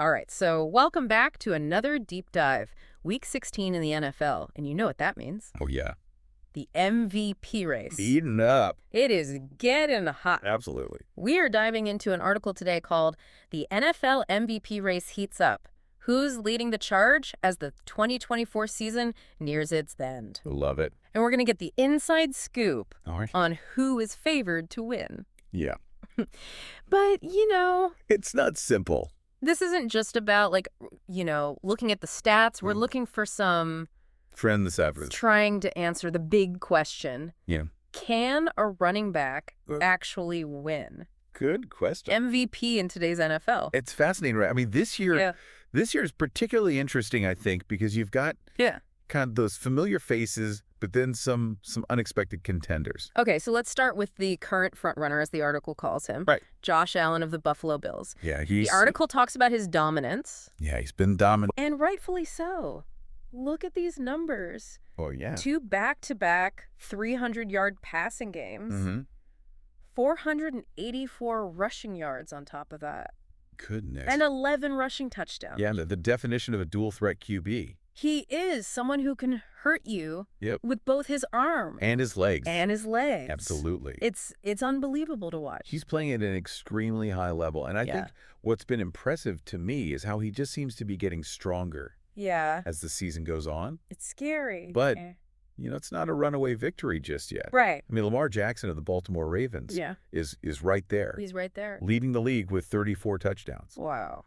All right, so welcome back to another deep dive. Week 16 in the NFL, and you know what that means. Oh, yeah. The MVP race. Eating up. It is getting hot. Absolutely. We are diving into an article today called The NFL MVP Race Heats Up. Who's leading the charge as the 2024 season nears its end? Love it. And we're going to get the inside scoop All right. on who is favored to win. Yeah. But, you know, It's not simple. this isn't just about, looking at the stats. We're looking for some Friend the Savage. trying to answer the big question. Yeah. Can a running back actually win Good question. MVP in today's NFL? It's fascinating, right? I mean, this year is particularly interesting, I think, because you've got kind of those familiar faces, but then some unexpected contenders. Okay, so let's start with the current frontrunner, as the article calls him. Right. Josh Allen of the Buffalo Bills. Yeah, The article talks about his dominance. Yeah, he's been dominant. And rightfully so. Look at these numbers. Oh, yeah. 2 back-to-back 300-yard passing games. Mm-hmm. 484 rushing yards on top of that. Goodness. And 11 rushing touchdowns. Yeah, the definition of a dual-threat QB. He is someone who can hurt you with both his arm And his legs. and his legs. Absolutely. It's unbelievable to watch. He's playing at an extremely high level. And I think what's been impressive to me is how he just seems to be getting stronger as the season goes on. It's scary. But, it's not a runaway victory just yet. Right. I mean, Lamar Jackson of the Baltimore Ravens is right there. He's right there. Leading the league with 34 touchdowns. Wow.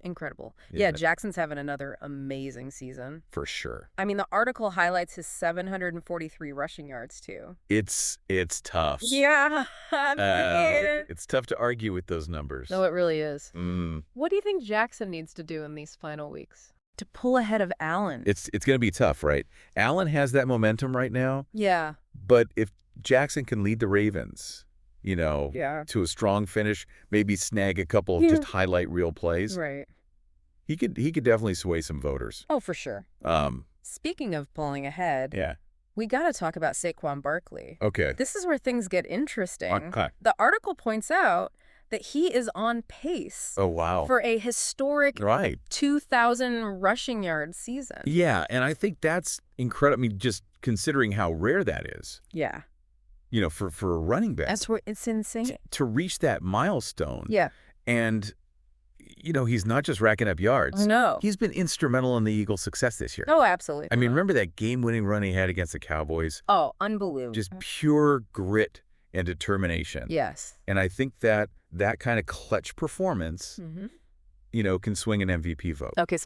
Incredible. Yeah, Jackson's having another amazing season. For sure. I mean, the article highlights his 743 rushing yards, too. It's tough. Yeah. It's tough to argue with those numbers. No, it really is. Mm. What do you think Jackson needs to do in these final weeks to pull ahead of Allen? It's going to be tough, right? Allen has that momentum right now. Yeah. But if Jackson can lead the Ravens, to a strong finish, maybe snag a couple of just highlight reel plays. Right. He could definitely sway some voters. Oh, for sure. Speaking of pulling ahead, we got to talk about Saquon Barkley. Okay. This is where things get interesting. Okay. The article points out that he is on pace for a historic 2,000 rushing yard season. Yeah, and I think that's incredible. I mean, just considering how rare that is. Yeah. For a running back. That's where it's insane. To reach that milestone. Yeah. And, he's not just racking up yards. No. He's been instrumental in the Eagles' success this year. Oh, absolutely. I mean, remember that game-winning run he had against the Cowboys? Oh, unbelievable. Just pure grit and determination. Yes. And I think that kind of clutch performance, can swing an MVP vote. Okay.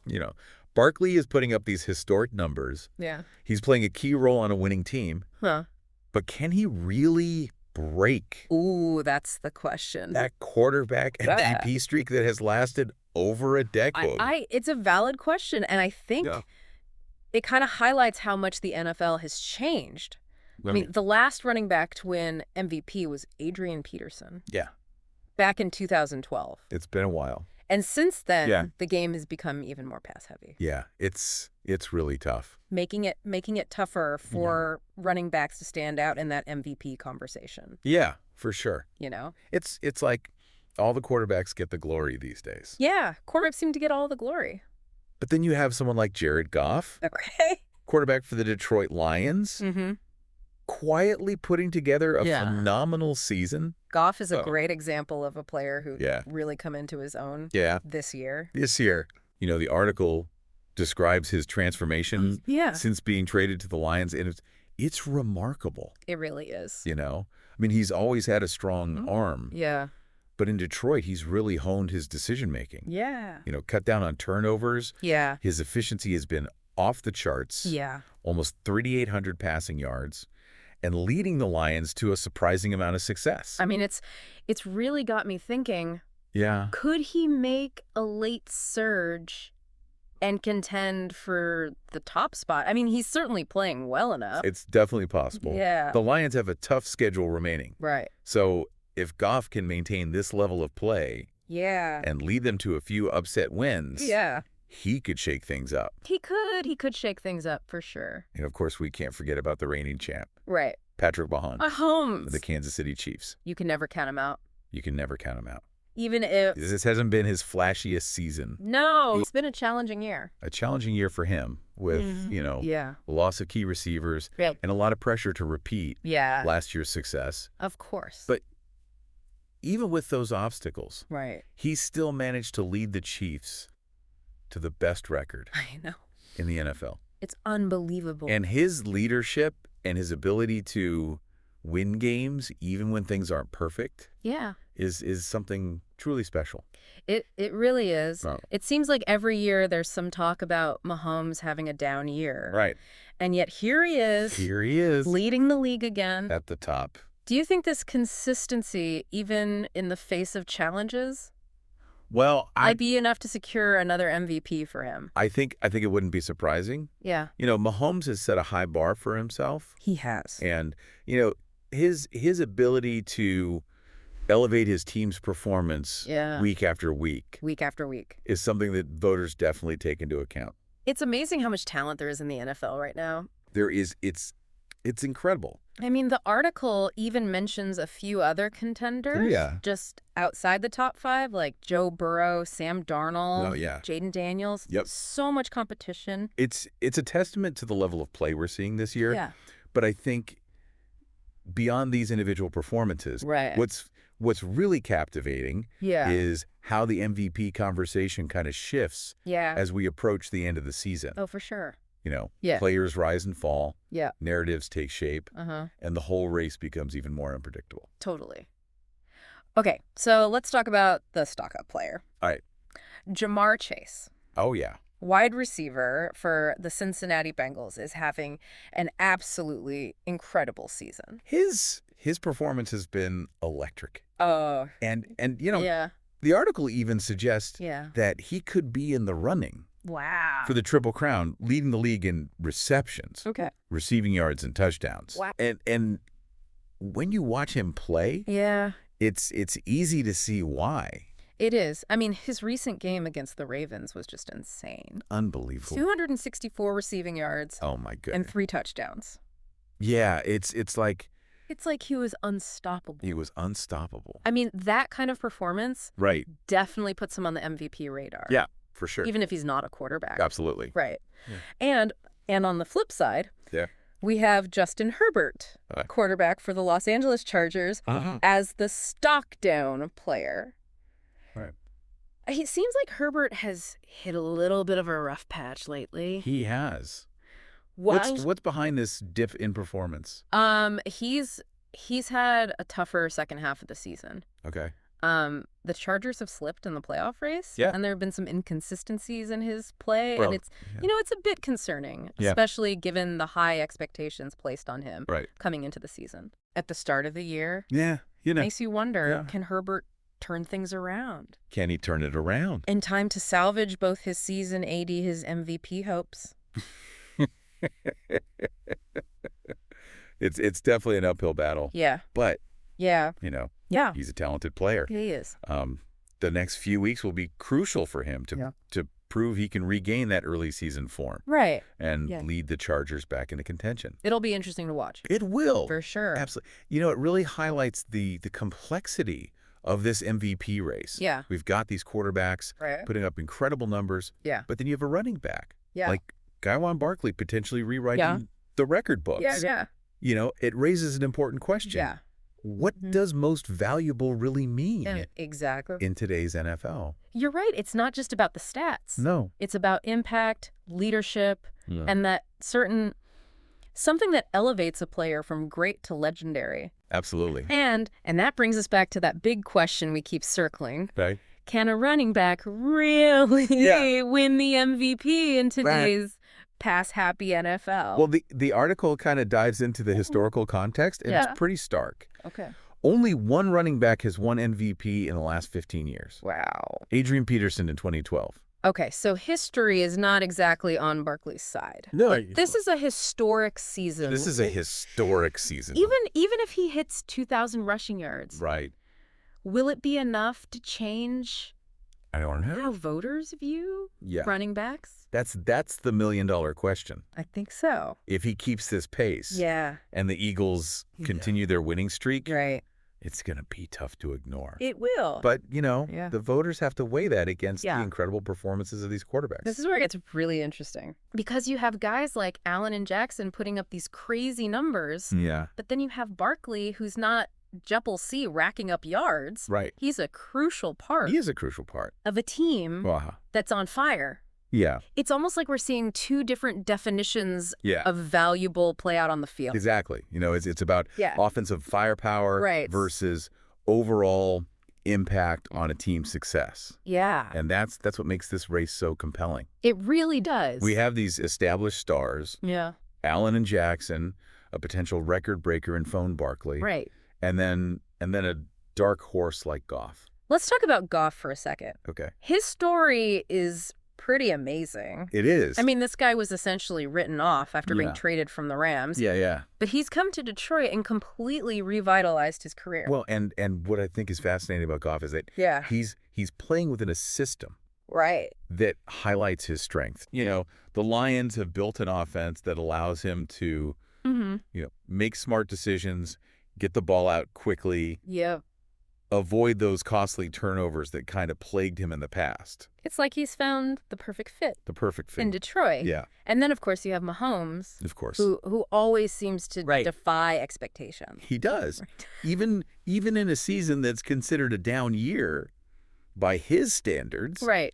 Barkley is putting up these historic numbers. Yeah. He's playing a key role on a winning team. Huh. But can he really break Ooh, that's the question. that quarterback MVP streak that has lasted over a decade? It's a valid question, and I think it kind of highlights how much the NFL has changed. I mean, the last running back to win MVP was Adrian Peterson. Yeah. Back in 2012. It's been a while. And since then, the game has become even more pass-heavy. Yeah, it's really tough. Making it tougher for running backs to stand out in that MVP conversation. Yeah, for sure. It's It's like all the quarterbacks get the glory these days. Yeah, quarterbacks seem to get all the glory. But then you have someone like Jared Goff, Okay. quarterback for the Detroit Lions, quietly putting together a phenomenal season. Goff is a great example of a player who really come into his own this year. This year. The article describes his transformation since being traded to the Lions, and it's remarkable. It really is. I mean, he's always had a strong arm. Yeah. But in Detroit, he's really honed his decision-making. Yeah. Cut down on turnovers. Yeah. His efficiency has been off the charts. Yeah. Almost 3,800 passing yards, and leading the Lions to a surprising amount of success. I mean, it's really got me thinking, could he make a late surge and contend for the top spot? I mean, he's certainly playing well enough. It's definitely possible. Yeah. The Lions have a tough schedule remaining. Right. So if Goff can maintain this level of play and lead them to a few upset wins, he could shake things up. He could shake things up for sure. And of course, we can't forget about the reigning champ. Right. Patrick Mahomes. Mahomes. The Kansas City Chiefs. You can never count him out. You can never count him out. Even if... This hasn't been his flashiest season. No, it's been a challenging year. A challenging year for him with, the loss of key receivers and a lot of pressure to repeat last year's success. Of course. But even with those obstacles, he still managed to lead the Chiefs to the best record in the NFL. It's unbelievable. And his leadership and his ability to win games even when things aren't perfect is something truly special. It really is. Oh. It seems like every year there's some talk about Mahomes having a down year. Right. And yet here he is. Here he is. Leading the league again. At the top. Do you think this consistency, even in the face of challenges, might be enough to secure another MVP for him? I think it wouldn't be surprising. Yeah. Mahomes has set a high bar for himself. He has. And, his ability to elevate his team's performance week after week. Week after week. Is something that voters definitely take into account. It's amazing how much talent there is in the NFL right now. There is. It's incredible. I mean, the article even mentions a few other contenders just outside the top 5, like Joe Burrow, Sam Darnold, Jaden Daniels. Yep. So much competition. It's a testament to the level of play we're seeing this year. Yeah. But I think beyond these individual performances, what's really captivating is how the MVP conversation kind of shifts as we approach the end of the season. Oh, for sure. Players rise and fall. Yeah. Narratives take shape. And the whole race becomes even more unpredictable. Totally. Okay, so let's talk about the stock-up player. All right. Jamar Chase. Oh, yeah. Wide receiver for the Cincinnati Bengals is having an absolutely incredible season. His performance has been electric. Oh. And the article even suggests that he could be in the running. Wow. For the Triple Crown, leading the league in receptions, receiving yards, and touchdowns. Wow. And when you watch him play, it's easy to see why. It is. I mean, his recent game against the Ravens was just insane. Unbelievable. 264 receiving yards. Oh, my goodness. And 3 touchdowns. Yeah, it's like... It's like he was unstoppable. He was unstoppable. I mean, that kind of performance definitely puts him on the MVP radar. Yeah. For sure. Even if he's not a quarterback. Absolutely. Right. Yeah. And on the flip side, we have Justin Herbert, quarterback for the Los Angeles Chargers, as the stock down player. Right. It seems like Herbert has hit a little bit of a rough patch lately. He has. What's behind this dip in performance? He's had a tougher second half of the season. Okay. The Chargers have slipped in the playoff race, and there have been some inconsistencies in his play, and it's it's a bit concerning, especially given the high expectations placed on him coming into the season. At the start of the year, makes you wonder, can Herbert turn things around? Can he turn it around? In time to salvage both his season 80, his MVP hopes. It's definitely an uphill battle. Yeah. But yeah. He's a talented player. He is. The next few weeks will be crucial for him to prove he can regain that early season form. Right. And lead the Chargers back into contention. It'll be interesting to watch. It will. For sure. Absolutely. It really highlights the complexity of this MVP race. Yeah. We've got these quarterbacks putting up incredible numbers. Yeah. But then you have a running back. Yeah. Like Saquon Barkley potentially rewriting the record books. Yeah. It raises an important question. Yeah. What does most valuable really mean exactly in today's NFL? You're right. It's not just about the stats. No. It's about impact, leadership, and that something that elevates a player from great to legendary. Absolutely. And that brings us back to that big question we keep circling. Right. Can a running back really win the MVP in today's pass-happy NFL? Well, the article kind of dives into the historical context, and it's pretty stark. Okay. Only one running back has won MVP in the last 15 years. Wow. Adrian Peterson in 2012. Okay, so history is not exactly on Barkley's side. No. This is a historic season. This is a historic season. Even if he hits 2,000 rushing yards. Right. Will it be enough to change I don't know how voters view running backs? That's the $1 million question. I think so. If he keeps this pace and the Eagles continue their winning streak, it's going to be tough to ignore. It will. But, the voters have to weigh that against the incredible performances of these quarterbacks. This is where it gets really interesting. Because you have guys like Allen and Jackson putting up these crazy numbers. Yeah. But then you have Barkley, who's not Jeppel C racking up yards. Right. He's a crucial part. He is a crucial part. Of a team that's on fire. Yeah. It's almost like we're seeing two different definitions of valuable play out on the field. Exactly. It's about offensive firepower versus overall impact on a team's success. Yeah. And that's what makes this race so compelling. It really does. We have these established stars. Yeah. Allen and Jackson, a potential record breaker in Saquon Barkley. Right. And then a dark horse like Goff. Let's talk about Goff for a second. Okay. His story is pretty amazing. It is. I mean, this guy was essentially written off after being traded from the Rams. Yeah. But he's come to Detroit and completely revitalized his career. Well, and what I think is fascinating about Goff is that he's playing within a system that highlights his strength. The Lions have built an offense that allows him to make smart decisions, get the ball out quickly. Yeah. Avoid those costly turnovers that kind of plagued him in the past. It's like he's found the perfect fit. The perfect fit. In Detroit. Yeah. And then, of course, you have Mahomes. Of course. Who always seems to defy expectations. He does. Even in a season that's considered a down year by his standards. Right.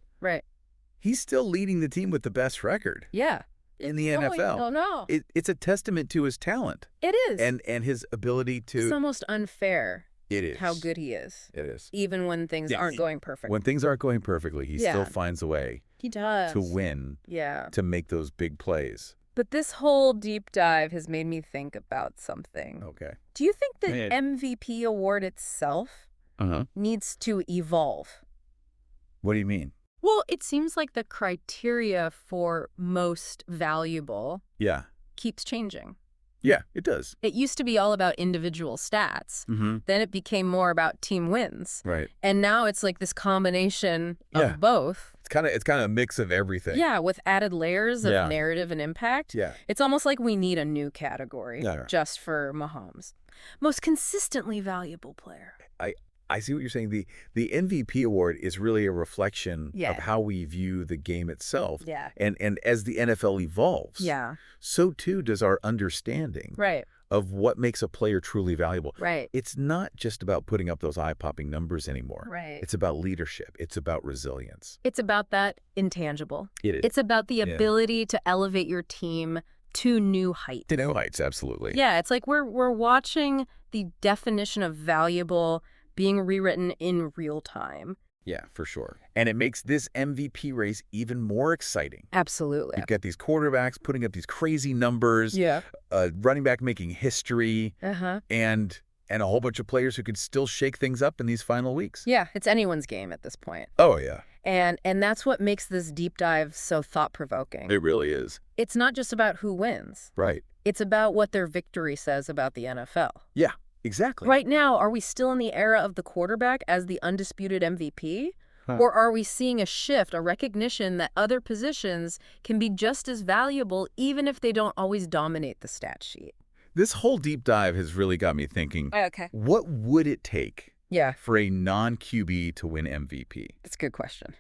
He's still leading the team with the best record. Yeah. In the NFL. Oh, no. It's a testament to his talent. It is. And his ability to... It's almost unfair. It is. How good he is. It is. Even when things aren't going perfect. When things aren't going perfectly, he still finds a way. He does. To win. Yeah. To make those big plays. But this whole deep dive has made me think about something. Okay. Do you think the MVP award itself needs to evolve? What do you mean? Well, it seems like the criteria for most valuable keeps changing. Yeah, it does. It used to be all about individual stats. Then it became more about team wins. Right. And now it's like this combination of both. It's kind of a mix of everything. Yeah, with added layers of narrative and impact. Yeah. It's almost like we need a new category just for Mahomes. Most consistently valuable player. I see what you're saying. The MVP award is really a reflection of how we view the game itself. Yeah. And as the NFL evolves, so too does our understanding of what makes a player truly valuable. Right. It's not just about putting up those eye-popping numbers anymore. Right. It's about leadership. It's about resilience. It's about that intangible. It is. It's about the ability to elevate your team to new heights. To new heights, absolutely. Yeah, it's like we're watching the definition of valuable being rewritten in real time. Yeah, for sure. And it makes this MVP race even more exciting. Absolutely. You've got these quarterbacks putting up these crazy numbers. Yeah. Running back making history. And a whole bunch of players who could still shake things up in these final weeks. Yeah, it's anyone's game at this point. Oh, yeah. And that's what makes this deep dive so thought-provoking. It really is. It's not just about who wins. Right. It's about what their victory says about the NFL. Yeah. Exactly. Right now, are we still in the era of the quarterback as the undisputed MVP? Or are we seeing a shift, a recognition that other positions can be just as valuable even if they don't always dominate the stat sheet? This whole deep dive has really got me thinking, what would it take for a non-QB to win MVP? That's a good question.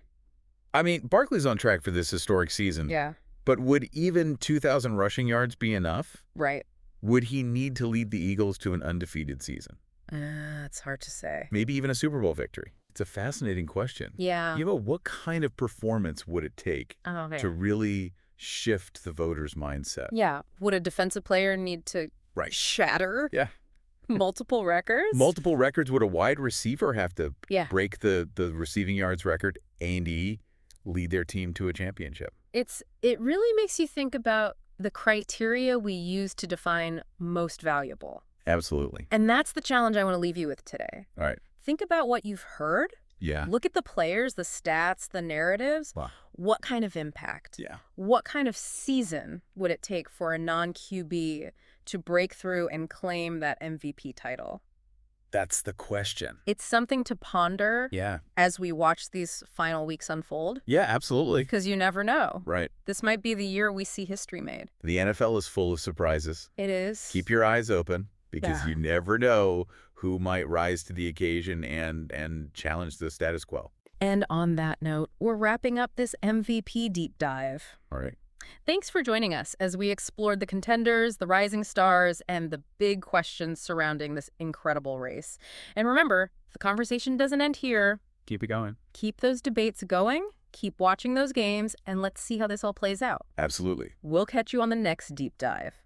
I mean, Barkley's on track for this historic season. Yeah. But would even 2,000 rushing yards be enough? Right. Would he need to lead the Eagles to an undefeated season? It's hard to say. Maybe even a Super Bowl victory. It's a fascinating question. Yeah. What kind of performance would it take to really shift the voters' mindset? Yeah. Would a defensive player need to shatter multiple records? Multiple records? Would a wide receiver have to break the receiving yards record and lead their team to a championship? It really makes you think about the criteria we use to define most valuable. Absolutely. And that's the challenge I want to leave you with today. All right. Think about what you've heard. Yeah. Look at the players, the stats, the narratives. Wow. What kind of impact? Yeah. What kind of season would it take for a non-QB to break through and claim that MVP title? That's the question. It's something to ponder as we watch these final weeks unfold. Yeah, absolutely. Because you never know. Right. This might be the year we see history made. The NFL is full of surprises. It is. Keep your eyes open because you never know who might rise to the occasion and challenge the status quo. And on that note, we're wrapping up this MVP deep dive. All right. Thanks for joining us as we explored the contenders, the rising stars, and the big questions surrounding this incredible race. And remember, the conversation doesn't end here. Keep it going. Keep those debates going, keep watching those games, and let's see how this all plays out. Absolutely. We'll catch you on the next deep dive.